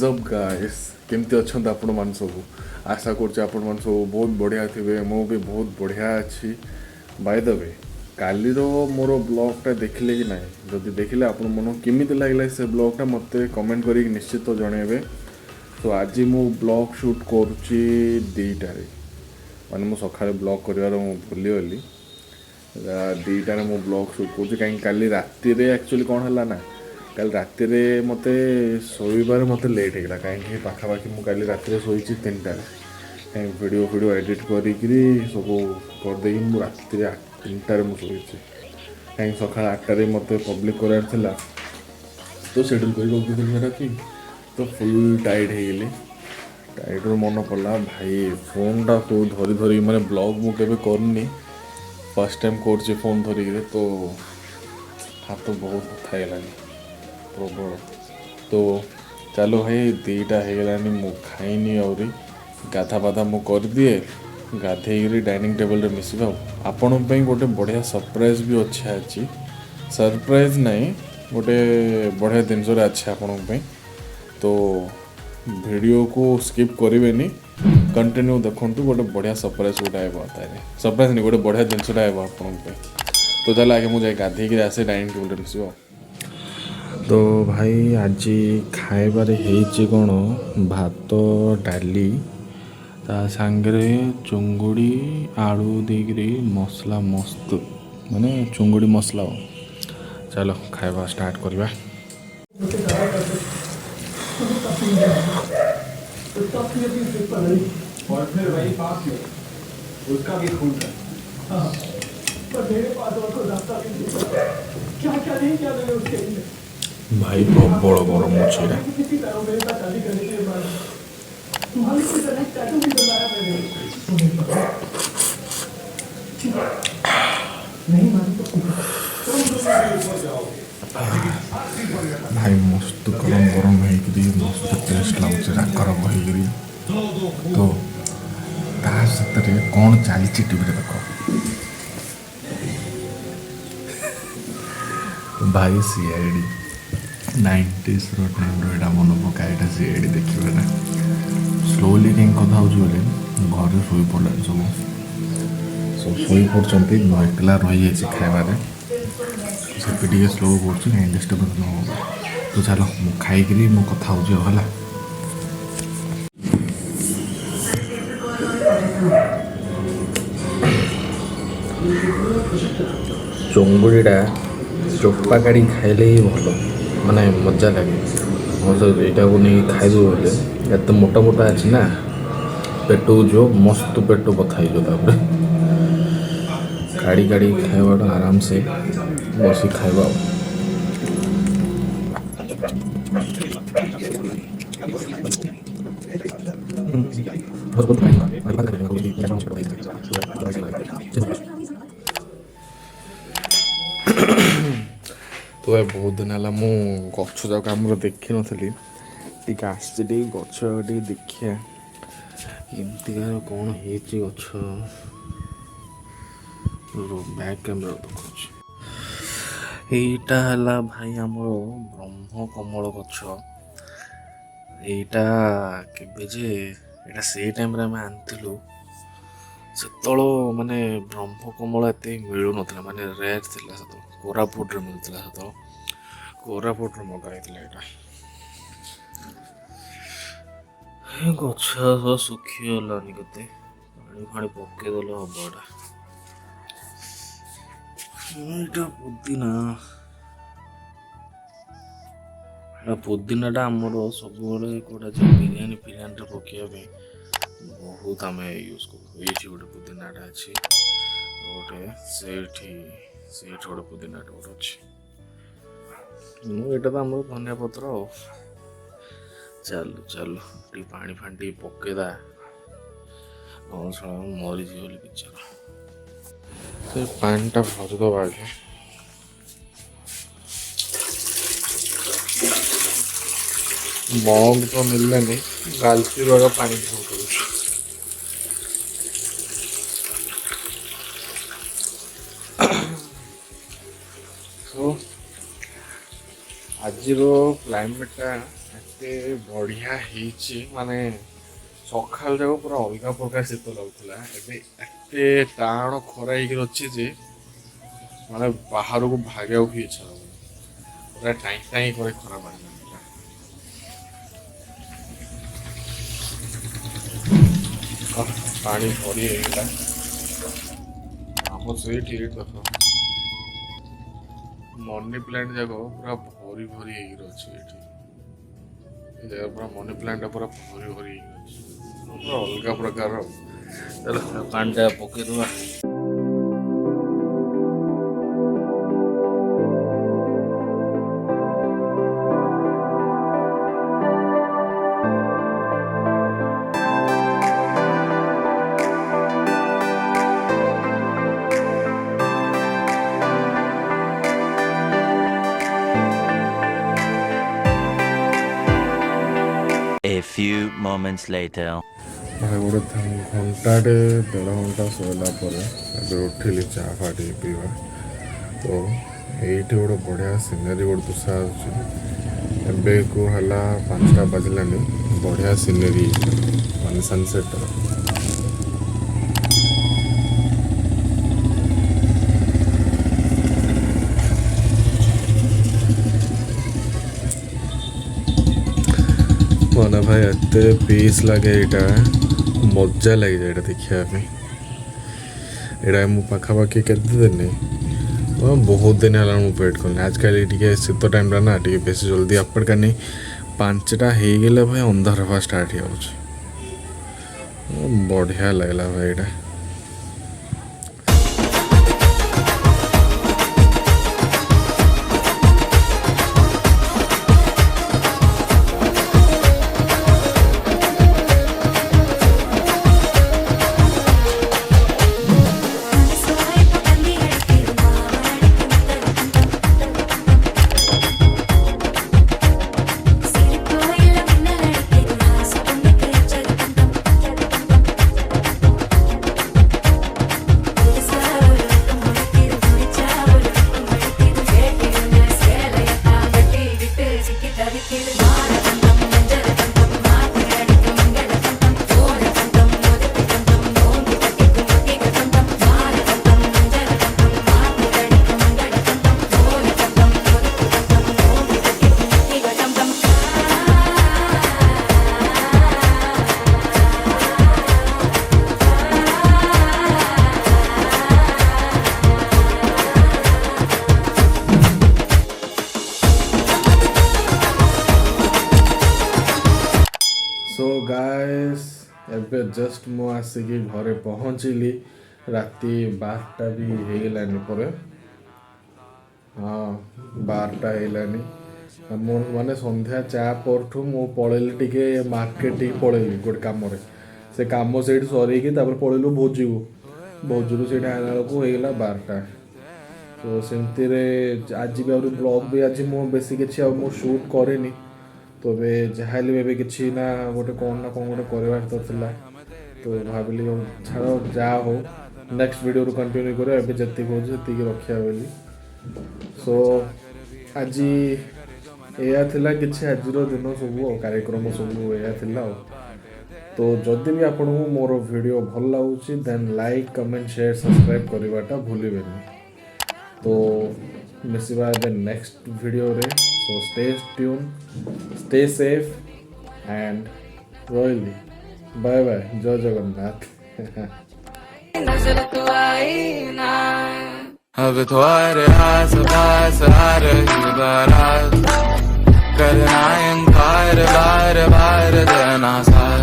What's up guys केमती अच्छा आपण मान सब आशा कर सब बहुत बढ़िया थे मु भी बहुत बढ़िया अच्छी बाय द वे काली मोर ब्लॉगटा देखिले कि ना जदि देखिले आपण मन केमी लगे से ब्लॉगटा मत कमेंट कर निश्चित जनइबे। तो आज मु ब्लॉग शूट करुच्ची दीटारे माने मु सकाଳେ ब्लॉग कर भूली गली दीटारे मु ब्लॉग शूट करुच्ची कहीं काली राति एक्चुअली कौन है ना कल राति मत शोबार मत लेट होगा कहीं पाखापाखि मुझे राति शोची 3टार कहीं वीडियो एडिट करी सब करदे राति 3टार मुझे कहीं सका 8टार मत पब्लिक करार तो शेड्यूल कर तो फुल टाइट हो टाइट मन पड़ा भाई फोन टा को धरी धरी माने ब्लॉग मुझे करनी फर्स्ट टाइम कर फोन धरिक तो हाथ बहुत बथा है प्रबल। तो चलो भाई 2टा होगलानी मु खाइनी और गाधा बाधा मु कर दिए गाधे डाइनिंग टेबल मिसवा आपण गोटे बढ़िया सरप्राइज भी अच्छे अच्छी सरप्राइज नहीं गोटे बढ़िया जिनस अच्छे आपण तो वीडियो को स्किप करें कंटिन्यू देखु गोटे बढ़िया सरप्राइज गोटे सरप्राइज नहीं गोटे बढ़िया जिनसा आपण तो चलो आगे मुझे गाधे आसे डाइनिंग टेबल मिसवा। तो भाई आज खाइबार है कौन भात डाली ता सांगरे चुंगुड़ी आलू देकरी मसला मस्त माने चुंगुड़ी मसला। चलो खाइबा स्टार्ट करवा। भाई प्रबल गरम अच्छे भाई मस्त गरम गरम मस्त टेस्ट लगुच राकर बहरी तो तारे कौन चली टीवी देख भाई सीआईडी 90s टाइम यहाँ मन पका यहाँ सीआईडी देखा स्लोली कहीं कथा हो घर शो पड़ा सब शो पड़ते एकला रही जाए खाइबार से स्लो कर डिस्टर्बेंस न हो। तो चलो मु खाई मु कथा हो चुंगुड़ीटा चोपा काढ़ी खाइले ही भल माने मजा लगे यहाँ को नहीं खाइबे बोले एत मोटा मोटा अच्छी ना पेट जो मस्त पेट बथा तापर काढ़ी काढ़ी खाइबा आराम से बस खाइबा। तो भाई बहुत दिन है मु गछ जाक आम देखी नी टी गछ देखिए एमती कौन है गछ बैक कैमेरा देखा यहाँ भाई आम ब्रह्म कमल गछ यहाँ के से टाइम आम आनलु से माने ब्रह्म कमल एत मिलू ना माने रेयर थिला से कोरापुट मिलता से कोरापुट मगाई यहाँ गछ सब सुखीगलानी के पानी फाणी पकईदेल हम यहाँ पुदीना पुदीनाटा आमर सब कौटा बिरियानी फिरियानी पकड़ा बहुत आम यूज कर गोटे पुदीनाटा अच्छी गोटे से गोटे पुदीनाटा गोटे अच्छी यहाँ तो आम धनिया पत्र चलो चलो टी पानी फाणी पकईदा मरीजी बोली बिचार से पानीटा भरदब आगे मग तो मिलने गालती वाला पानी तो आज क्लाइमेटा ଏତେ ବଢ଼ିଆ ହେଇଛି ମାନେ ସକାଳ ଯାକ ପୁରା ଅଲଗା ପ୍ରକାର ଶୀତ ଲାଗୁଥିଲା ଏବେ ଏତେ ଟାଣ ଖରା ହେଇକି ଅଛି ଯେ ମାନେ ବାହାରକୁ ଭାଗିବାକୁ ବି ଇଚ୍ଛା ହେଉନି ପୁରା ଟାଇଁ ଟାଇଁ କରି ଖରା ମାରିଲା ପାଣି ଭରି ହେଇଗଲା ଆମ ସେଇଠି ଦେଖ ମନି ପ୍ଲାଣ୍ଟ ଯାକ ପୁରା ଭରି ଭରି ହେଇକି ଅଛି ଏଠି ଏ ଜାଗା ପୁରା ମନି ପ୍ଲାଣ୍ଟ ପୁରା ଭରି ଭରି ହେଇକି ଅଛି ପୁରା ଅଲଗା ପ୍ରକାର ପାଣିଟା ପକେଇଦବା A few moments later. ଗୋଟେ ଘଣ୍ଟାଟେ ଦେଢ଼ ଘଣ୍ଟା ଶୋଇଲା ପରେ ଏବେ ଉଠିଲି ଚା ଫା ଟିକେ ପିଇବା ତ ଏଇଠି ଗୋଟେ ବଢ଼ିଆ ସିନେରୀ ଗୋଟେ ଦୁଶା ଆସୁଛି ଏବେକୁ ହେଲା 5ଟା ବାଜିଲାନି ବଢ଼ିଆ ସିନେରୀ ମାନେ ସନସେଟ୍ ମାନେ ଭାଇ ଏତେ ପିସ୍ ଲାଗେ ଏଇଟା ମଜା ଲାଗେ ଏଇଟା ଦେଖିବା ପାଇଁ ଏଇଟା ମୁଁ ପାଖାପାଖି କେତେ ଦିନ ବହୁତ ଦିନ ହେଲା ମୁଁ ୱେଟ୍ କଲି ଆଜିକାଲି ଟିକେ ଶୀତ ଟାଇମ୍ଟା ନା ଟିକେ ବେଶୀ ଜଲ୍ଦି ଆପଣକାନି 5ଟା ହେଇଗଲେ ଭାଇ ଅନ୍ଧାର ହେବା ଷ୍ଟାର୍ଟ ହେଇଯାଉଛି ବଢ଼ିଆ ଲାଗିଲା ଭାଇ ଏଇଟା सो गाइस ଏବେ ଜଷ୍ଟ ମୁଁ ଆସିକି ଘରେ ପହଞ୍ଚିଲି ରାତି 12ଟା ବି ହେଇଗଲାନି ପରେ ହଁ 12ଟା ହେଇଗଲାନି ମୁଁ ମାନେ ସନ୍ଧ୍ୟା ଚା ପରଠୁ ମୁଁ ପଳେଇଲି ଟିକେ ମାର୍କେଟ ଟିକେ ପଳେଇଲି ଗୋଟେ କାମରେ ସେ କାମ ସେଇଠି ସରେଇକି ତାପରେ ପଳେଇଲୁ ଭୋଜିରୁ ସେଇଠି ଆଇଲା ବେଳକୁ ହେଇଗଲା 12ଟା ତ ସେମିତିରେ ଆଜି ବି ଆହୁରି ବ୍ଲଗ୍ ବି ଆଜି ମୁଁ ବେଶୀ କିଛି ଆଉ ମୁଁ ସୁଟ୍ କରିନି ତ ଏବେ ଯାହା ହେଲେ ଏବେ କିଛି ନା ଗୋଟେ କ'ଣ ନା କ'ଣ ଗୋଟେ କରିବାର ତ ଥିଲା ତ ଭାବିଲି ଛାଡ଼ ଯାହା ହଉ ନେକ୍ସଟ ଭିଡ଼ିଓରୁ କଣ୍ଟିନ୍ୟୁ କରିବା ଏବେ ଯେତିକି ହେଉଛି ସେତିକି ରଖିବା ବୋଲି ସୋ ଆଜି ଏଇଆ ଥିଲା କିଛି ଆଜିର ଦିନ ସବୁ ଆଉ କାର୍ଯ୍ୟକ୍ରମ ସବୁ ଏଇଆ ଥିଲା ଆଉ ତ ଯଦି ବି ଆପଣଙ୍କୁ ମୋର ଭିଡ଼ିଓ ଭଲ ଲାଗୁଛି then like comment share subscribe କରିବାଟା ଭୁଲିବେନି ତ ମିଶିବା ଏବେ ନେକ୍ସଟ ଭିଡ଼ିଓରେ so stay tune stay safe and ରହିଲି bye bye ଜୟ ଜଗନ୍ନାଥ अब तुम्हारे आस पास आ रही बारात करना इनकार बार बार देना साथ